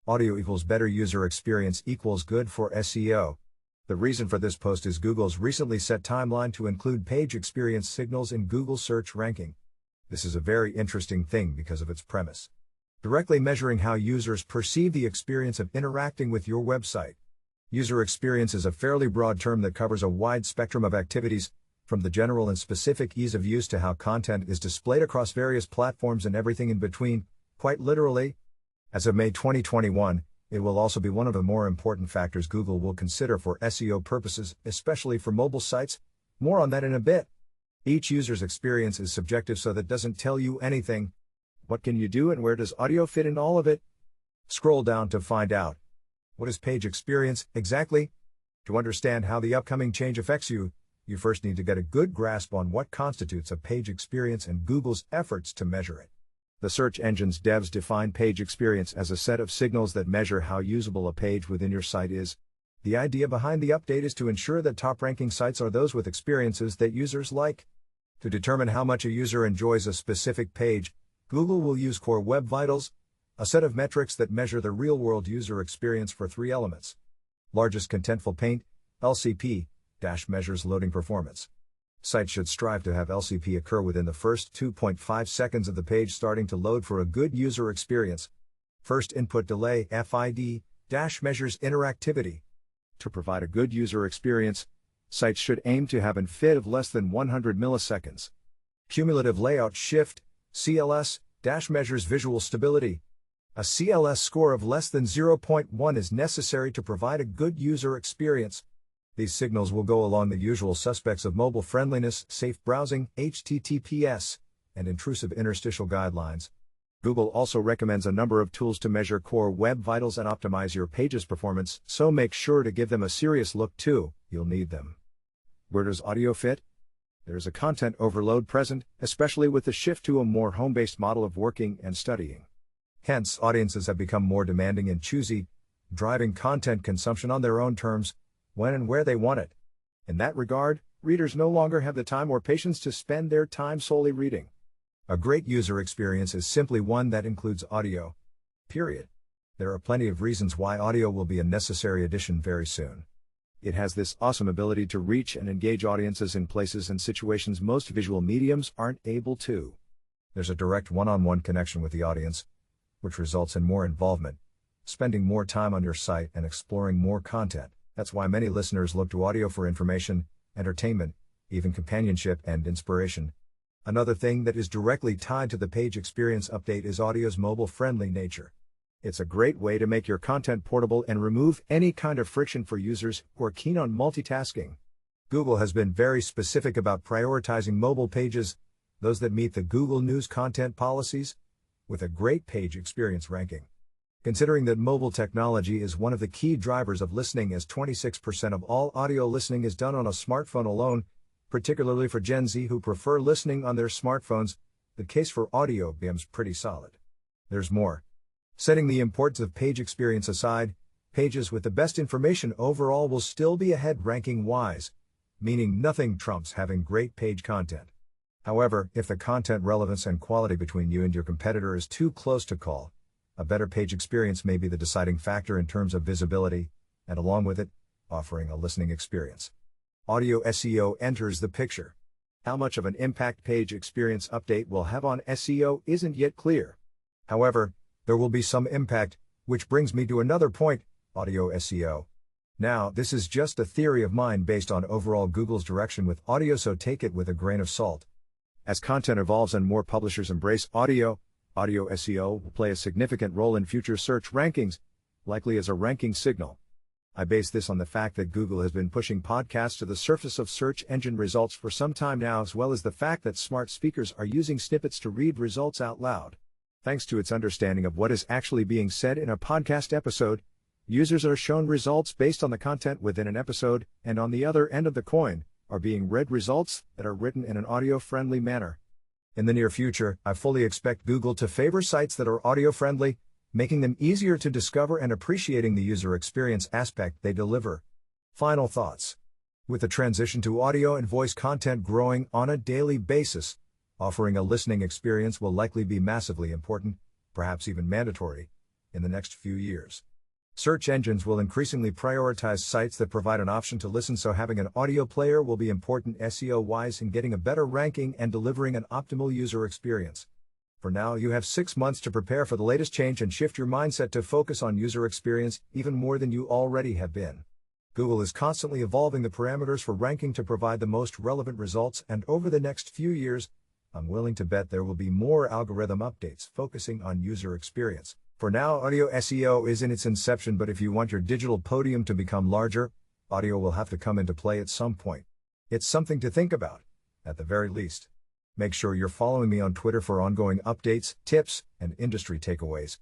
Audio equals better user experience equals good for SEO. The reason for this post is Google's recently set timeline to include page experience signals in Google search ranking. This is a very interesting thing because of its premise. Directly measuring how users perceive the experience of interacting with your website. User experience is a fairly broad term that covers a wide spectrum of activities, from the general and specific ease of use to how content is displayed across various platforms and everything in between, quite literally. As of May 2021, it will also be one of the more important factors Google will consider for SEO purposes, especially for mobile sites. More on that in a bit. Each user's experience is subjective, so that doesn't tell you anything. What can you do and where does audio fit in all of it? Scroll down to find out. What is page experience exactly? To understand how the upcoming change affects you, you first need to get a good grasp on what constitutes a page experience and Google's efforts to measure it. The search engine's devs define page experience as a set of signals that measure how usable a page within your site is. The idea behind the update is to ensure that top-ranking sites are those with experiences that users like. To determine how much a user enjoys a specific page, Google will use Core Web Vitals, a set of metrics that measure the real-world user experience for 3 elements. Largest contentful paint, LCP, measures loading performance. Sites should strive to have LCP occur within the first 2.5 seconds of the page starting to load for a good user experience. First input delay, FID, measures interactivity. To provide a good user experience, sites should aim to have an FID of less than 100 milliseconds. Cumulative layout shift, CLS, measures visual stability. A CLS score of less than 0.1 is necessary to provide a good user experience. These signals will go along the usual suspects of mobile friendliness, safe browsing, HTTPS, and intrusive interstitial guidelines. Google also recommends a number of tools to measure Core Web Vitals and optimize your page's performance, so make sure to give them a serious look too. You'll need them. Where does audio fit? There's a content overload present, especially with the shift to a more home-based model of working and studying. Hence, audiences have become more demanding and choosy, driving content consumption on their own terms, when and where they want it. In that regard, readers no longer have the time or patience to spend their time solely reading. A great user experience is simply one that includes audio. Period. There are plenty of reasons why audio will be a necessary addition very soon. It has this awesome ability to reach and engage audiences in places and situations most visual mediums aren't able to. There's a direct one-on-one connection with the audience, which results in more involvement, spending more time on your site and exploring more content. That's why many listeners look to audio for information, entertainment, even companionship and inspiration. Another thing that is directly tied to the page experience update is audio's mobile-friendly nature. It's a great way to make your content portable and remove any kind of friction for users who are keen on multitasking. Google has been very specific about prioritizing mobile pages, those that meet the Google News content policies, with a great page experience ranking. Considering that mobile technology is one of the key drivers of listening, as 26% of all audio listening is done on a smartphone alone, particularly for Gen Z who prefer listening on their smartphones, the case for audio becomes pretty solid. There's more. Setting the importance of page experience aside, pages with the best information overall will still be ahead ranking-wise, meaning nothing trumps having great page content. However, if the content relevance and quality between you and your competitor is too close to call, a better page experience may be the deciding factor in terms of visibility, and along with it, offering a listening experience. Audio SEO enters the picture. How much of an impact page experience update will have on SEO isn't yet clear. However, there will be some impact, which brings me to another point, audio SEO. Now, this is just a theory of mine based on overall Google's direction with audio, so take it with a grain of salt. As content evolves and more publishers embrace audio SEO will play a significant role in future search rankings, likely as a ranking signal. I base this on the fact that Google has been pushing podcasts to the surface of search engine results for some time now, as well as the fact that smart speakers are using snippets to read results out loud. Thanks to its understanding of what is actually being said in a podcast episode, users are shown results based on the content within an episode, and on the other end of the coin, are being read results that are written in an audio-friendly manner. In the near future, I fully expect Google to favor sites that are audio-friendly, making them easier to discover and appreciating the user experience aspect they deliver. Final thoughts. With the transition to audio and voice content growing on a daily basis, offering a listening experience will likely be massively important, perhaps even mandatory, in the next few years. Search engines will increasingly prioritize sites that provide an option to listen, so having an audio player will be important SEO-wise in getting a better ranking and delivering an optimal user experience. For now, you have 6 months to prepare for the latest change and shift your mindset to focus on user experience even more than you already have been. Google is constantly evolving the parameters for ranking to provide the most relevant results, and over the next few years, I'm willing to bet there will be more algorithm updates focusing on user experience. For now, audio SEO is in its inception, but if you want your digital podium to become larger, audio will have to come into play at some point. It's something to think about, at the very least. Make sure you're following me on Twitter for ongoing updates, tips, and industry takeaways.